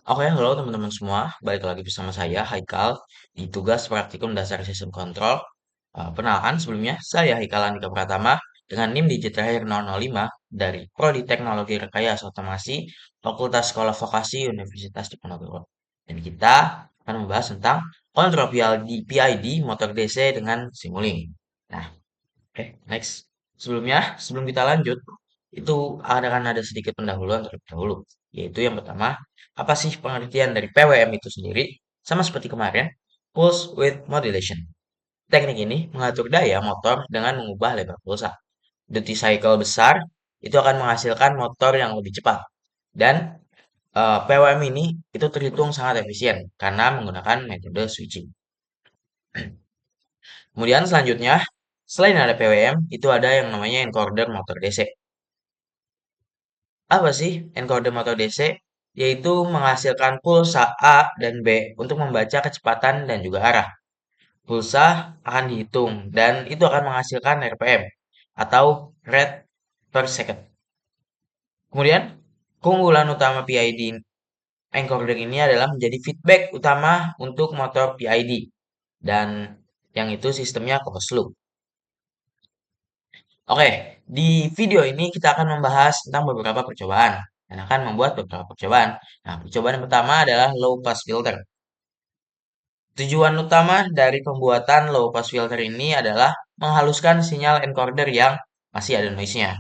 Oke, halo teman-teman semua. Balik lagi bersama saya, Haikal, di tugas praktikum dasar sistem kontrol. Perkenalkan sebelumnya, saya Haikal Andika Pratama dengan NIM digit terakhir 005 dari Prodi Teknologi Rekayasa Otomasi, Fakultas Sekolah Vokasi Universitas Diponegoro. Dan kita akan membahas tentang kontrol PID motor DC dengan Simulink. Nah, oke, next. Sebelum kita lanjut, itu akan ada sedikit pendahuluan terlebih dahulu. Yaitu yang pertama, apa sih pengertian dari PWM itu sendiri? Sama seperti kemarin, pulse width modulation. Teknik ini mengatur daya motor dengan mengubah lebar pulsa. Duty cycle besar itu akan menghasilkan motor yang lebih cepat. Dan PWM ini itu terhitung sangat efisien karena menggunakan metode switching. Kemudian selanjutnya, selain ada PWM, itu ada yang namanya encoder motor DC. Apa sih encoder motor DC? Yaitu menghasilkan pulsa A dan B untuk membaca kecepatan dan juga arah. Pulsa akan dihitung dan itu akan menghasilkan RPM atau rate per second. Kemudian, keunggulan utama PID encoder ini adalah menjadi feedback utama untuk motor PID dan yang itu sistemnya closed loop. Oke, di video ini kita akan membahas tentang beberapa percobaan dan akan membuat beberapa percobaan. Nah, percobaan yang pertama adalah low pass filter. Tujuan utama dari pembuatan low pass filter ini adalah menghaluskan sinyal encoder yang masih ada noise-nya.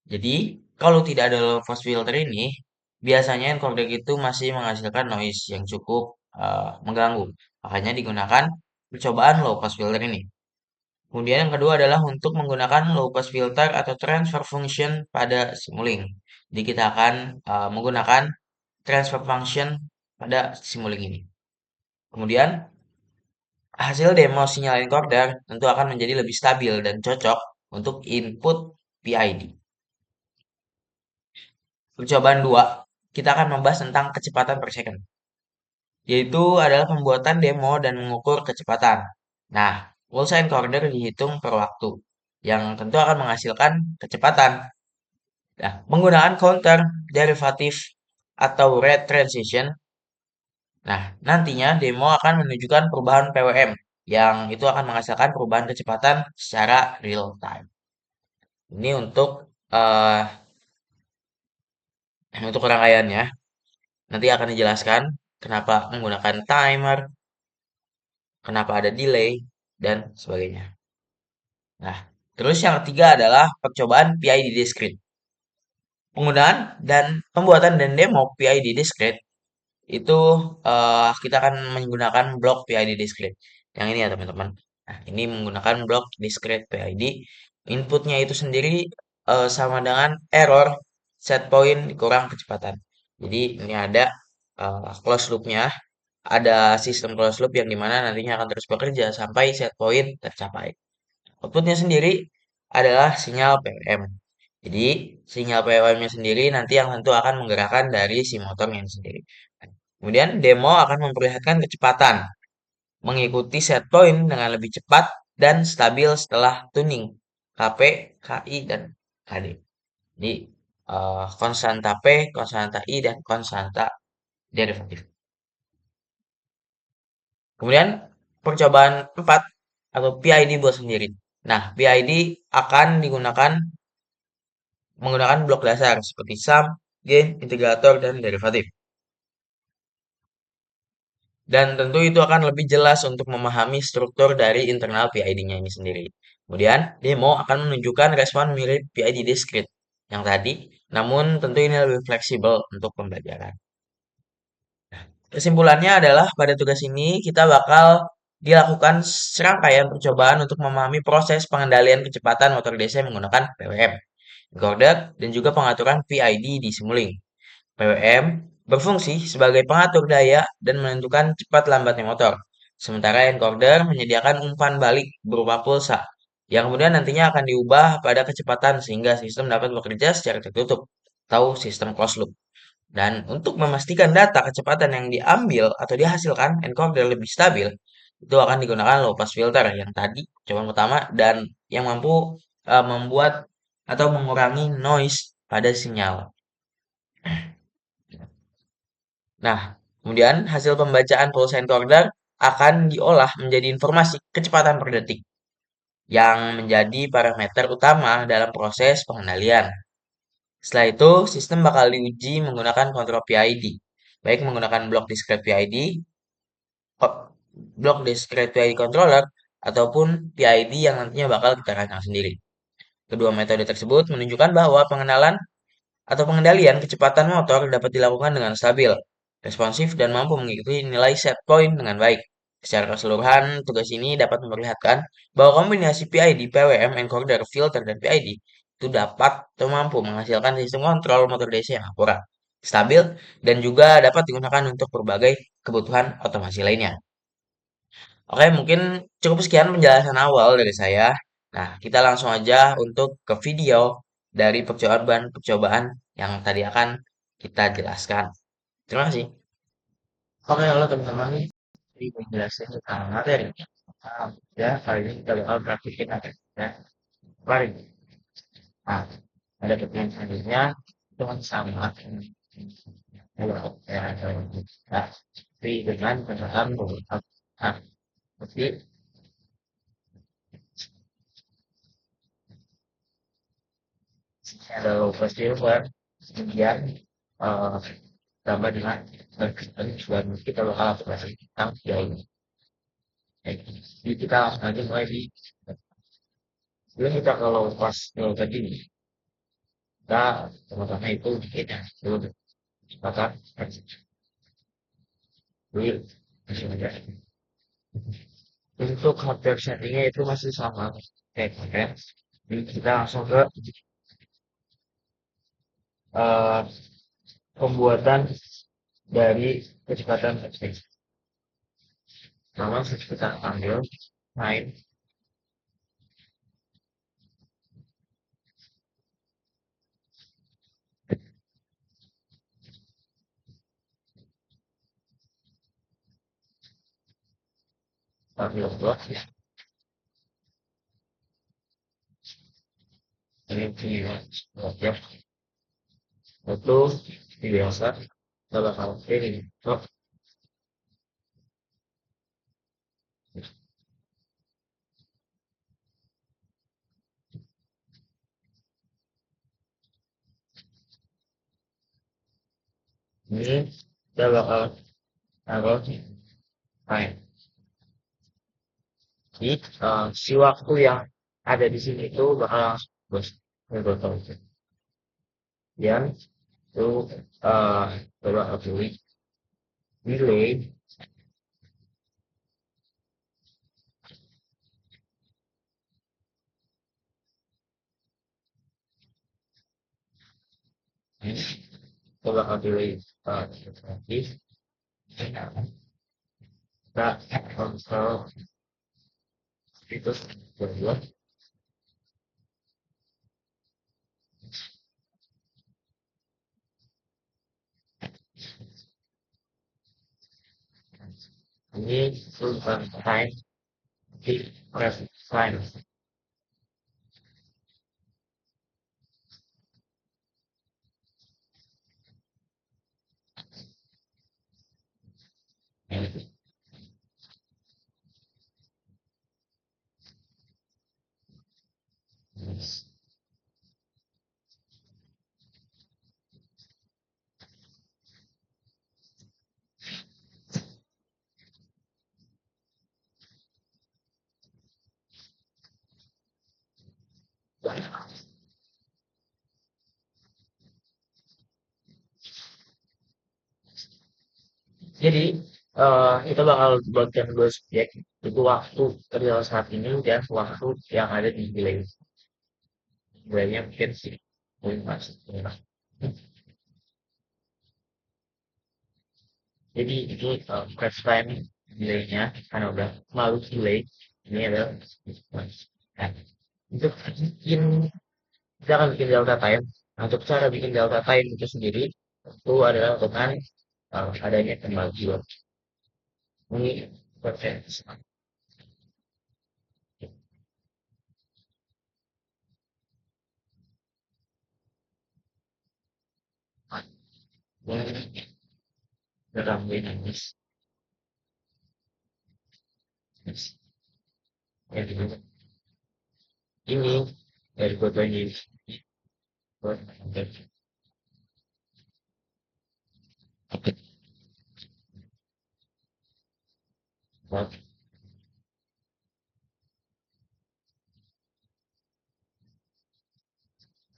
Jadi, kalau tidak ada low pass filter ini, biasanya encoder itu masih menghasilkan noise yang cukup mengganggu. Makanya digunakan percobaan low pass filter ini. Kemudian yang kedua adalah untuk menggunakan low pass filter atau transfer function pada Simulink. Jadi kita akan menggunakan transfer function pada Simulink ini. Kemudian hasil demo sinyal encoder tentu akan menjadi lebih stabil dan cocok untuk input PID. Percobaan 2, kita akan membahas tentang kecepatan per second, yaitu adalah pembuatan demo dan mengukur kecepatan. Nah, pulsa encoder dihitung per waktu, yang tentu akan menghasilkan kecepatan. Nah, menggunakan counter, derivatif, atau rate transition, nah nantinya demo akan menunjukkan perubahan PWM, yang itu akan menghasilkan perubahan kecepatan secara real time. Ini eh untuk rangkaiannya, nanti akan dijelaskan kenapa menggunakan timer, kenapa ada delay, dan sebagainya. Nah, terus yang ketiga adalah percobaan PID discrete. Penggunaan dan pembuatan dan demo PID discrete itu kita akan menggunakan blok PID discrete. Yang ini ya teman-teman. Nah, ini menggunakan blok discrete PID. Inputnya itu sendiri sama dengan error set point dikurang kecepatan. Jadi ini ada closed loopnya, ada sistem closed loop yang dimana nantinya akan terus bekerja sampai set point tercapai. Outputnya sendiri adalah sinyal PWM. Jadi sinyal PWM-nya sendiri nanti yang tentu akan menggerakkan dari si motornya sendiri. Kemudian demo akan memperlihatkan kecepatan mengikuti set point dengan lebih cepat dan stabil setelah tuning KP, KI, dan KD. Jadi konstanta P, konstanta I, dan konstanta derivatif. Kemudian percobaan 4 atau PID buat sendiri. Nah, PID akan digunakan menggunakan blok dasar seperti sum, gain, integrator, dan derivatif. Dan tentu itu akan lebih jelas untuk memahami struktur dari internal PID-nya ini sendiri. Kemudian, demo akan menunjukkan respon mirip PID discrete yang tadi, namun tentu ini lebih fleksibel untuk pembelajaran. Kesimpulannya adalah pada tugas ini kita bakal dilakukan serangkaian percobaan untuk memahami proses pengendalian kecepatan motor DC menggunakan PWM, encoder, dan juga pengaturan PID di Simulink. PWM berfungsi sebagai pengatur daya dan menentukan cepat lambatnya motor. Sementara encoder menyediakan umpan balik berupa pulsa, yang kemudian nantinya akan diubah pada kecepatan sehingga sistem dapat bekerja secara tertutup atau sistem closed loop. Dan untuk memastikan data kecepatan yang diambil atau dihasilkan encoder lebih stabil, itu akan digunakan low pass filter yang tadi cobaan pertama dan yang mampu membuat atau mengurangi noise pada sinyal. Nah, kemudian hasil pembacaan pulsa encoder akan diolah menjadi informasi kecepatan per detik yang menjadi parameter utama dalam proses pengendalian. Setelah itu, sistem bakal diuji menggunakan kontrol PID, baik menggunakan blok discrete PID, blok discrete PID controller, ataupun PID yang nantinya bakal kita rancang sendiri. Kedua metode tersebut menunjukkan bahwa pengenalan atau pengendalian kecepatan motor dapat dilakukan dengan stabil, responsif, dan mampu mengikuti nilai set point dengan baik. Secara keseluruhan, tugas ini dapat memperlihatkan bahwa kombinasi PID, PWM, encoder, filter, dan PID itu dapat atau mampu menghasilkan sistem kontrol motor DC yang akurat, stabil, dan juga dapat digunakan untuk berbagai kebutuhan otomasi lainnya. Oke, mungkin cukup sekian penjelasan awal dari saya. Nah, kita langsung aja untuk ke video dari percobaan yang tadi akan kita jelaskan. Terima kasih. Oke, halo teman-teman. Jadi penjelasan tentang materi. Ya, kali ini kita bakal praktikin ya. Mari. Nah, ada pertanyaan selanjutnya. Itu kan sama. Kalau ya, nah, tapi dengan penerapan beberapa. Nah, jadi ada low cost silver, kemudian eh, tambah dengan dan kita bakal aplikasi tentang jauh ini. Jadi kita langsung aja mulai di sebelum kita kalau pas tadi kita pertama itu bikin ya dulu sepakat dulu masih aja untuk hardware settingnya itu masih sama kayak kemarin. Jadi kita langsung ke eh, pembuatan dari kecepatan setting. Pertama kita ambil main ambil blok ya ini video blok ya itu biasa kita bakal ini blok ini kita bakal taruh main. Jadi si waktu yang ada di sini itu bakal langsung bos bergotong. Kemudian itu coba pilih delay coba pilih alternatif kita kontrol itu berdua ini full time di press time jadi kita bakal bagian dua subjek itu waktu real saat ini dan waktu yang ada di delay delaynya mungkin sih mungkin masih jadi itu press time delaynya karena udah melalui delay ini adalah nah, untuk bikin kita akan bikin delta time. Nah, untuk cara bikin delta time itu sendiri itu adalah dengan adanya kemajuan ini preferensi. Ramai nangis. Yang ini dari fotonya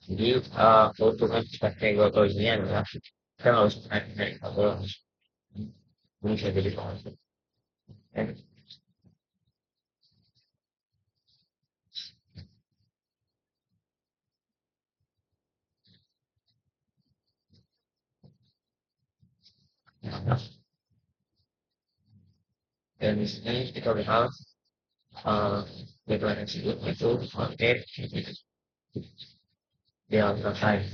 jadi keuntungan pakai foto ini adalah kita nggak usah naik foto ini bisa jadi pengalaman. Dan di sini kita lihat deklarasi itu pakai delta time.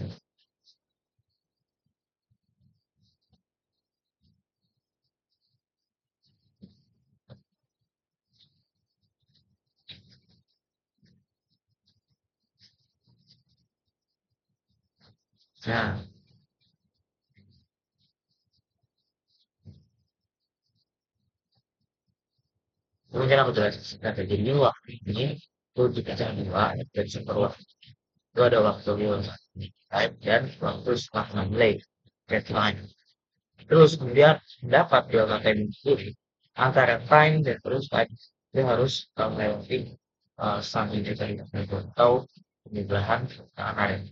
Nah, mungkin aku jelasin. Nah, jadi waktu ini itu dipecah dua dan seperwaktu itu ada waktu real time dan waktu setengah delay deadline. Terus kemudian dapat delta time itu antara time dan terus time dia harus melewati sambil dari atau penyebelahan kanan.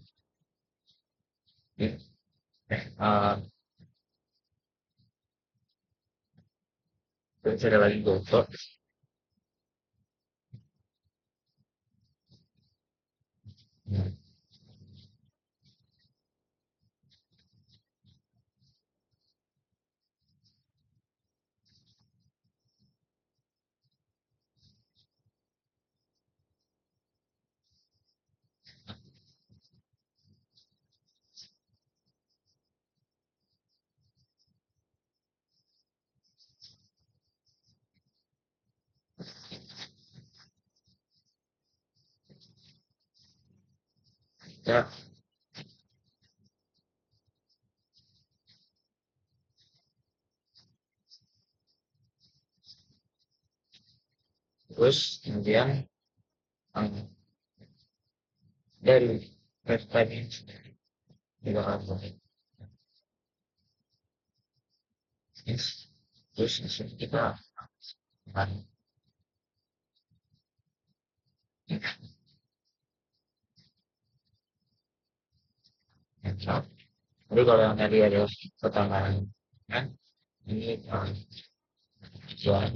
Jadi, terus ada lagi GoFood. Ya, terus kemudian um, dari red time ini juga akan terus kita akan headshot. Jadi kalau yang tadi ada pertambangan kan ini jualan.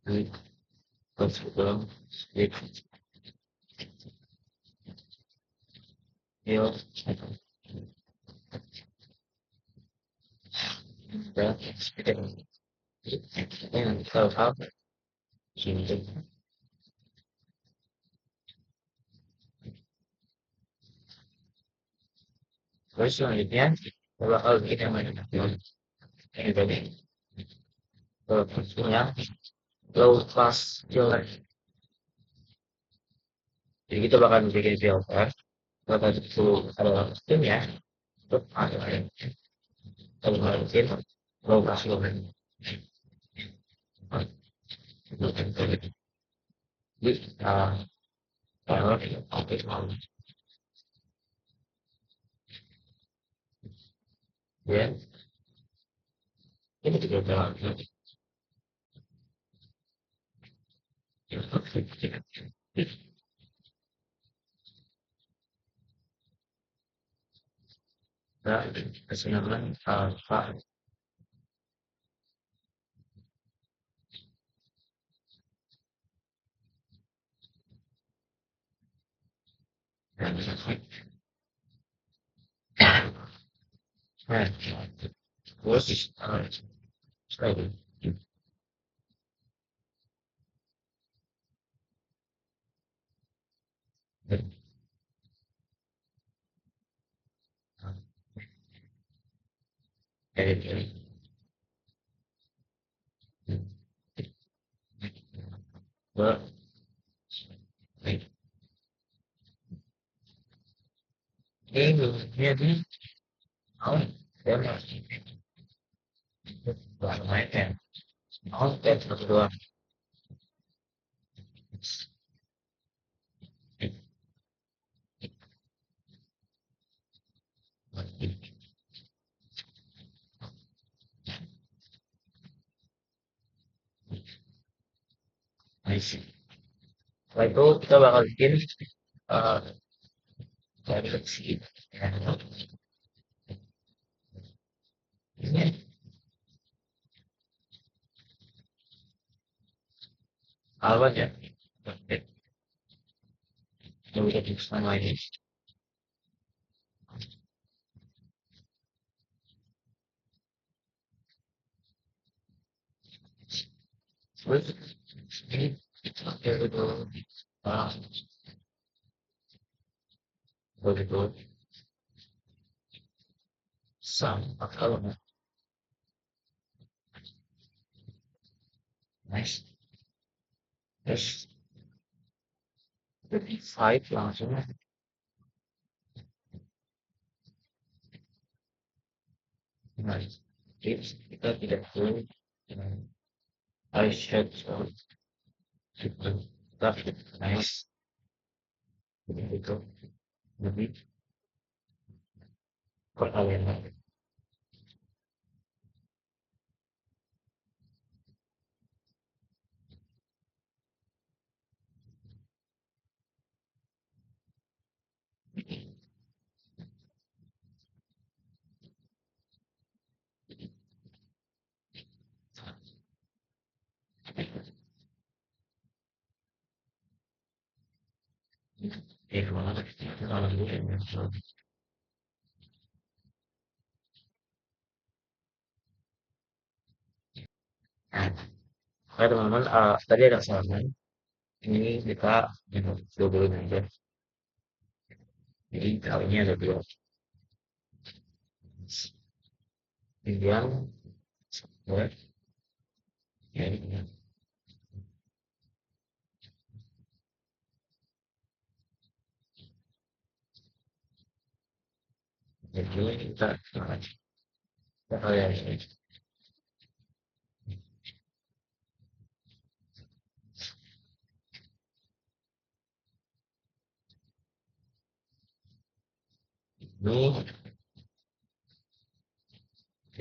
Jadi terus belum yuk dan ini kalau apa sini terus selanjutnya bakal kita main ini tadi fungsinya low class killer. Jadi kita bakal bikin filter bakal itu adalah sistem ya untuk ada kalau masukin low class killer. Jadi kalau oke ya Ini juga udah kesenangan apa dan nah, terus selain dari ber ini jadi mau dan main kan mau dan berdua nice. Setelah itu kita bakal bikin uh, dari kecil ya. Ini apa ya? Yang udah sama ini. Terus ini pakai itu ah begitu sama kalau nice. Terus jadi fight langsung nice. Tips kita tidak perlu eyeshadow gitu. Tapi nice begitu lebih peralihan. Gimana kalau dulu yang nah, oke teman-teman, tadi ada kesalahan. Ini kita double aja. Jadi kalinya ada dua. Kemudian, ya, ya, ini. Jadi kita kita lihat ini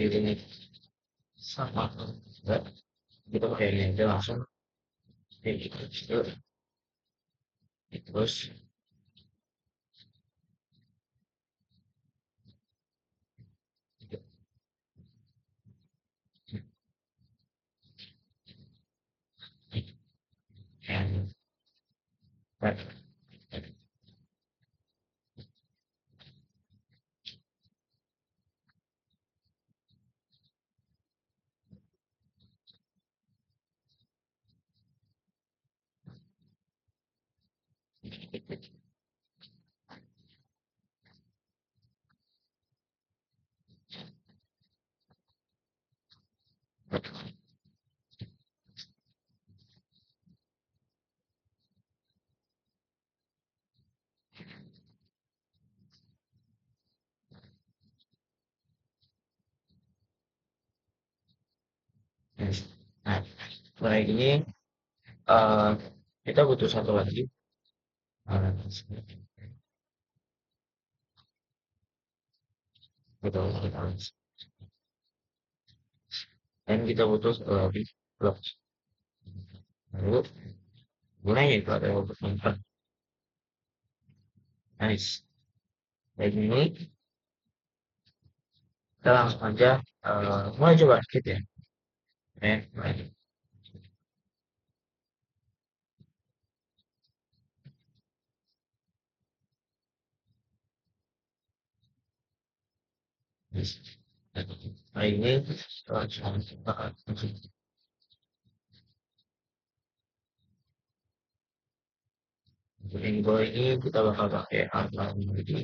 ini sama. Ya, kita pakai ini aja langsung. Oke, terus and that yes. Nah, setelah ini eh, kita butuh satu lagi. Uh, betul, betul. dan kita butuh blok. Lalu gunanya itu adalah untuk menyimpan. Nice. Kayak gini, kita langsung aja mulai coba skip ya. Mulai. Nice. Nah ini langsung untuk yang di bawah ini kita bakal pakai outline jadi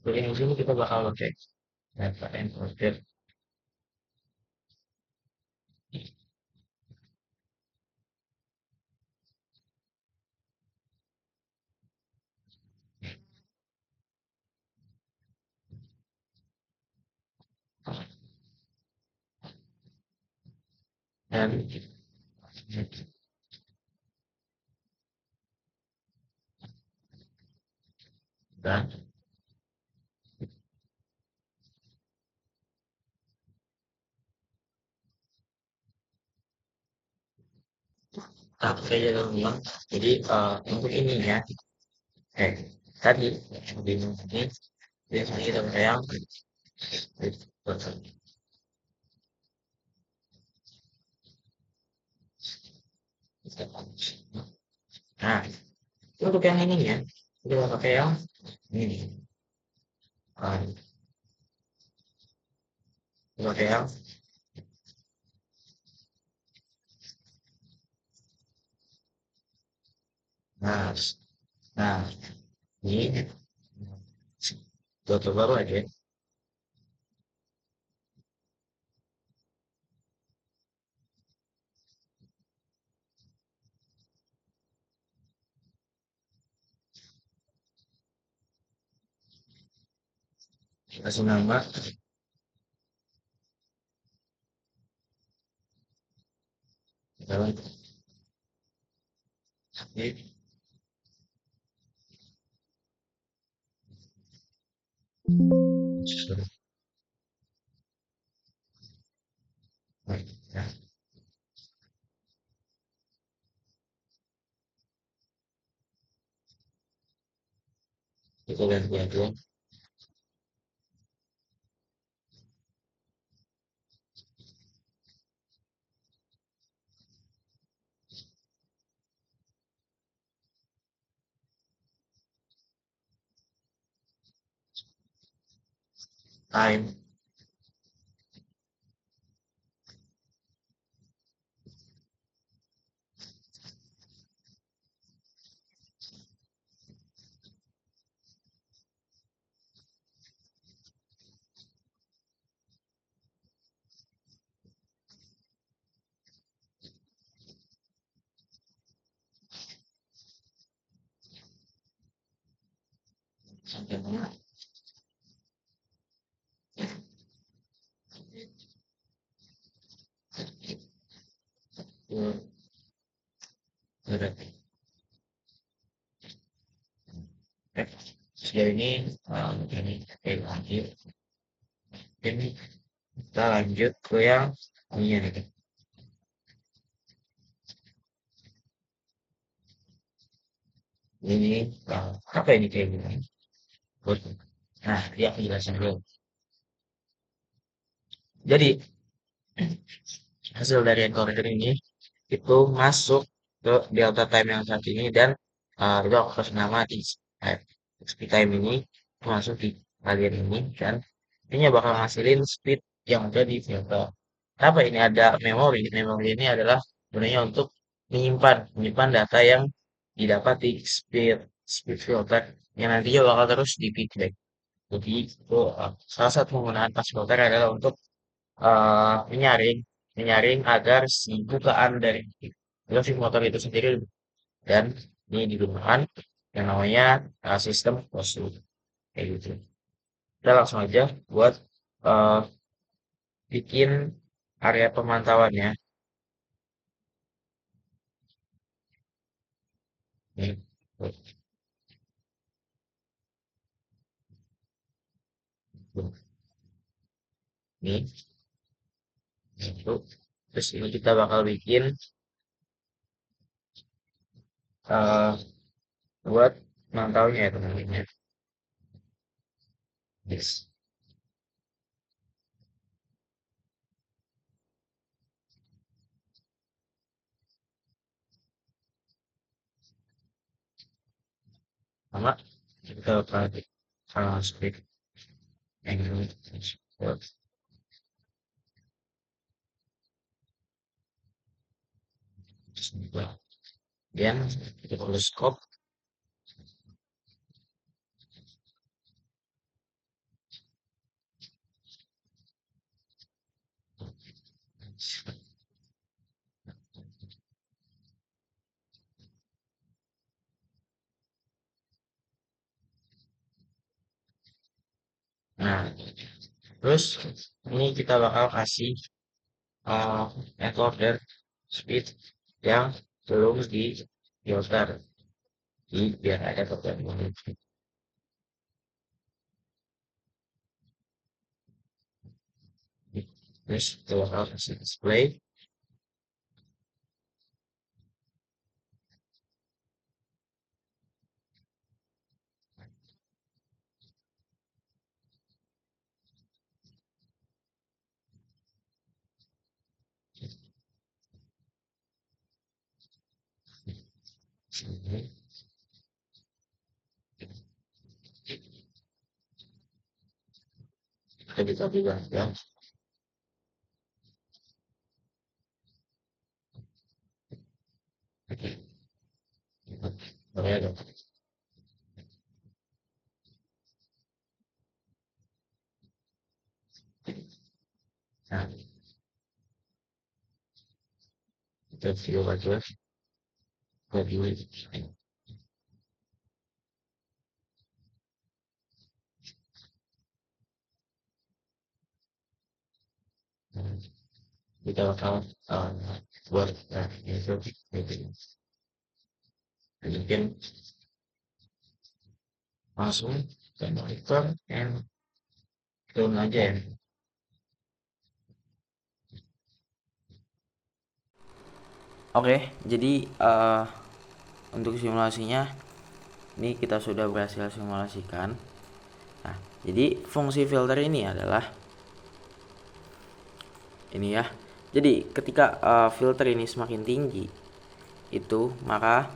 untuk yang di sini kita bakal pakai data encoded dan dan pakai jalur ulang. Jadi untuk ininya eh tadi di ini biasanya kita pakai yang nah untuk yang ini ya kita pakai yang ini. Kita pakai yang nah nah ini tutup baru aja kasih nama dalam ini ya kita ganti aja time sampai mana ke berarti sejauh ini ini oke lanjut ini kita lanjut ke yang ini nih ini apa ini kayak gini nah dia penjelasan dulu jadi hasil dari encoder ini itu masuk ke delta time yang saat ini dan itu aku kasih nama di XP time ini masuk di bagian ini dan ini bakal ngasilin speed yang ada di filter. Kenapa ini ada memori? Memori ini adalah gunanya untuk menyimpan data yang didapat di speed filter yang nantinya bakal terus di feedback. Jadi itu salah satu penggunaan pas filter adalah untuk menyaring menyaring agar si bukaan dari mesin motor itu sendiri dan ini digunakan yang namanya sistem closed loop kayak gitu. Kita langsung aja buat eh, bikin area pemantauannya. Nih, itu. Terus ini kita bakal bikin eh buat mantaunya ya teman-teman. Yes. Sama kita bakal script yang buat kemudian kita perlu scope. Nah, terus ini kita bakal kasih uh, encoder speed yang belum di filter. Jadi biar ada perbedaan. Terus kita bakal kasih display. Kita bisa juga ya. Boleh ada. Nah, kita view aja. Kita view. Nah, kita bakal buat itu mungkin langsung ke monitor and turun aja ya. Oke, jadi untuk simulasinya ini kita sudah berhasil simulasikan. Nah, jadi fungsi filter ini adalah ini ya. Jadi ketika filter ini semakin tinggi, itu maka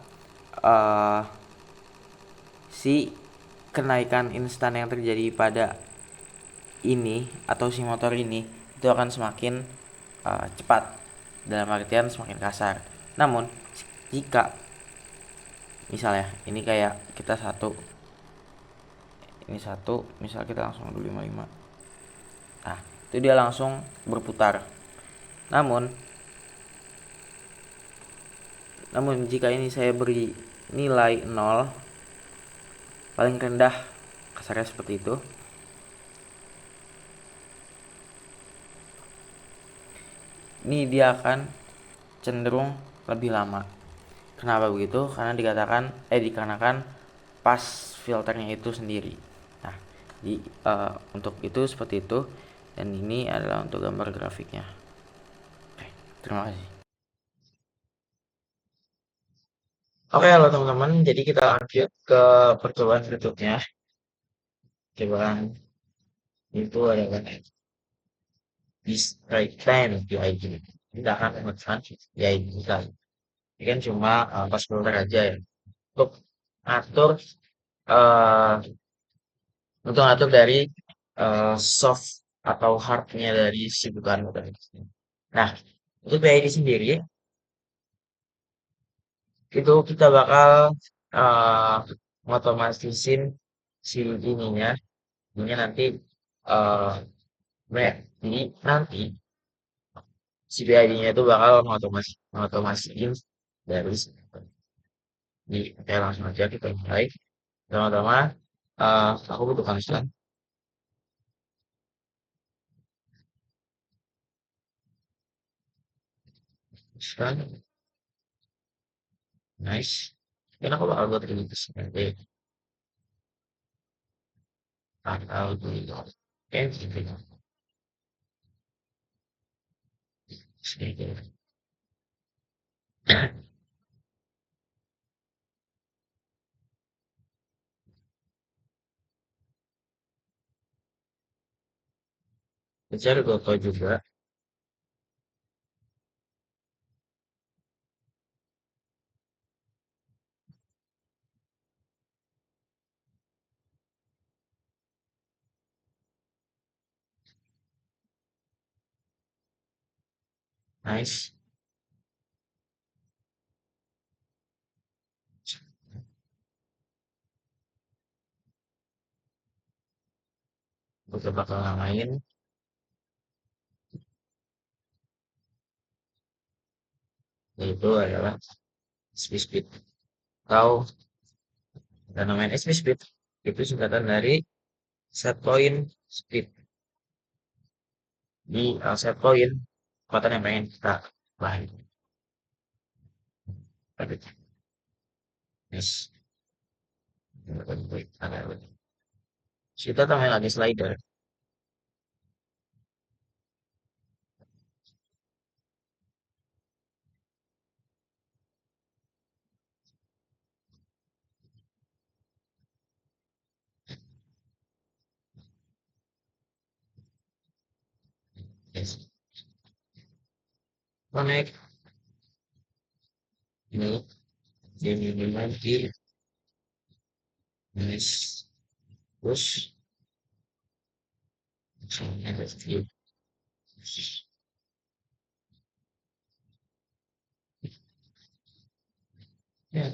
uh, si kenaikan instan yang terjadi pada ini atau si motor ini itu akan semakin cepat, dalam artian semakin kasar. Namun jika misalnya ini kayak kita satu, ini satu, misal kita langsung 255, nah itu dia langsung berputar. namun namun jika ini saya beri nilai 0, paling rendah kasarnya seperti itu, ini dia akan cenderung lebih lama. Kenapa begitu? Karena dikarenakan pas filternya itu sendiri. Nah, untuk itu seperti itu, dan ini adalah untuk gambar grafiknya. Oke, terima kasih. Oke, halo teman-teman. Jadi kita lanjut ke percobaan berikutnya. Cobaan itu adalah display time PID. Kita akan menekan PID kita. Ini kan cuma pas filter aja ya. Untuk atur eh untuk atur dari soft atau hardnya dari si bukaan motor. Nah, untuk PID sendiri itu kita bakal uh, ngotomasisin si ininya, ini nanti uh, jadi nanti si PID-nya itu bakal ngotomasiin dari di kayak langsung aja kita mulai. Pertama-tama aku butuh konstan. Konstan, nice. Dan aku bakal buat ini nanti tanggal 2. Oke, gitu. Sedikit. Bicara Goto juga. Nice. Gue bakal main yaitu adalah speed speed atau dan namanya speed speed itu singkatan dari set point speed di set point kecepatan yang pengen kita bahas. Tapi yes, kita tambahin lagi slider. Yes. Connect ini ini lagi nice terus ada view ya.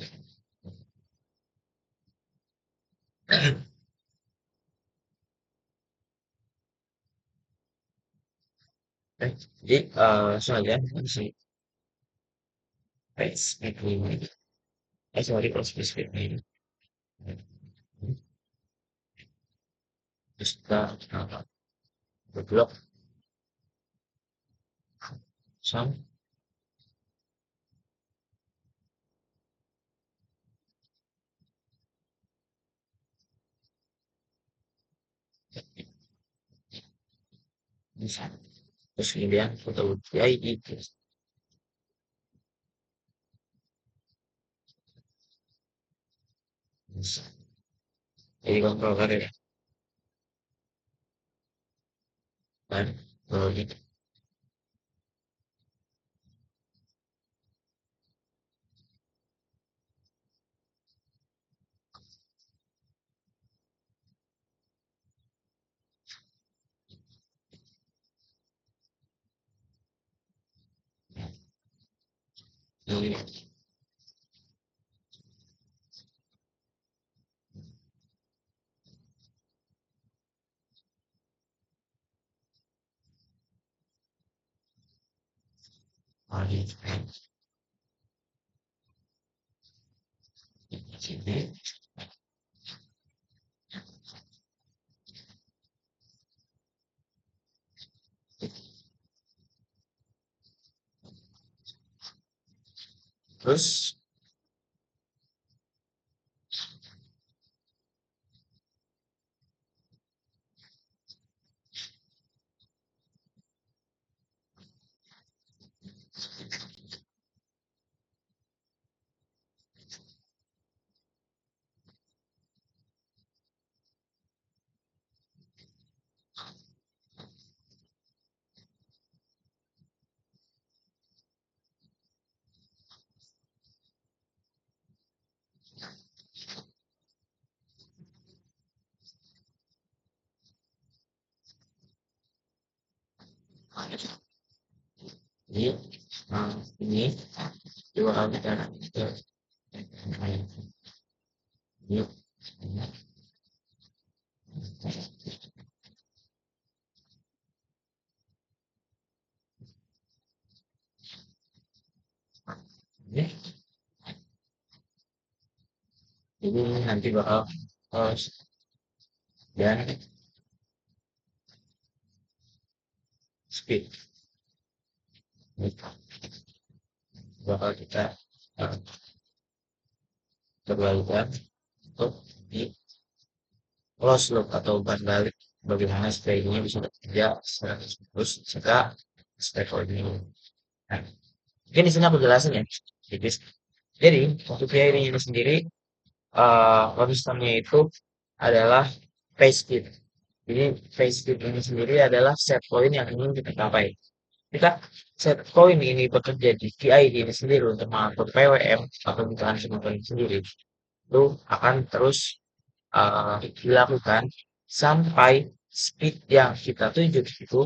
Jadi langsung aja si page speed ini sorry kalau speed speed ini terus kita berblok sam bisa terus kemudian foto ID bisa jadi kontrol karir dan gitu jadi ID sini terus ini ini dua kali cara kita ini ini ini nanti bakal dan speed ini bakal kita uh, kembalikan untuk di close loop atau ban balik bagaimana supaya ini bisa bekerja 100% jika stack ini Nah, mungkin di sini aku jelasin ya, tipis. Jadi, untuk PID ini sendiri, konstemnya itu adalah phase speed. Jadi, phase speed ini sendiri adalah set point yang ingin kita capai. Jika set point ini bekerja di PID ini sendiri untuk mengatur PWM atau putaran simultan sendiri, itu akan terus dilakukan sampai speed yang kita tuju itu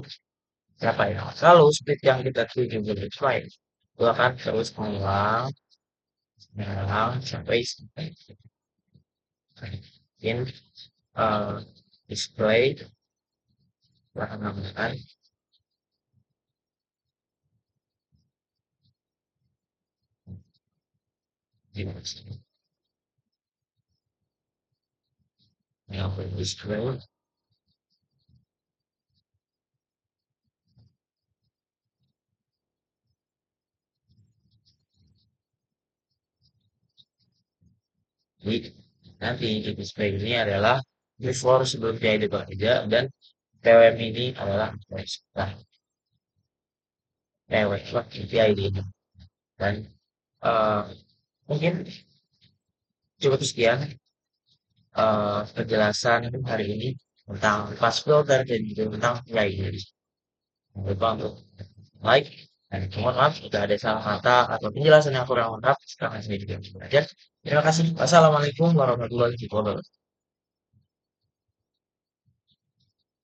capai. Kalau speed yang kita tuju belum capai, itu akan terus mengulang, mengulang sampai in display menggunakan yang display. Jadi nanti di display ini adalah before sebelum PID bekerja dan PWM ini adalah setelah PWM PID ini. Dan eh, mungkin cukup sekian penjelasan hari ini tentang fast filter dan juga tentang PID. Jangan lupa untuk like dan mohon maaf jika ada salah kata atau penjelasan yang kurang lengkap. Sekarang saya juga belajar. Terima kasih. Wassalamualaikum warahmatullahi wabarakatuh.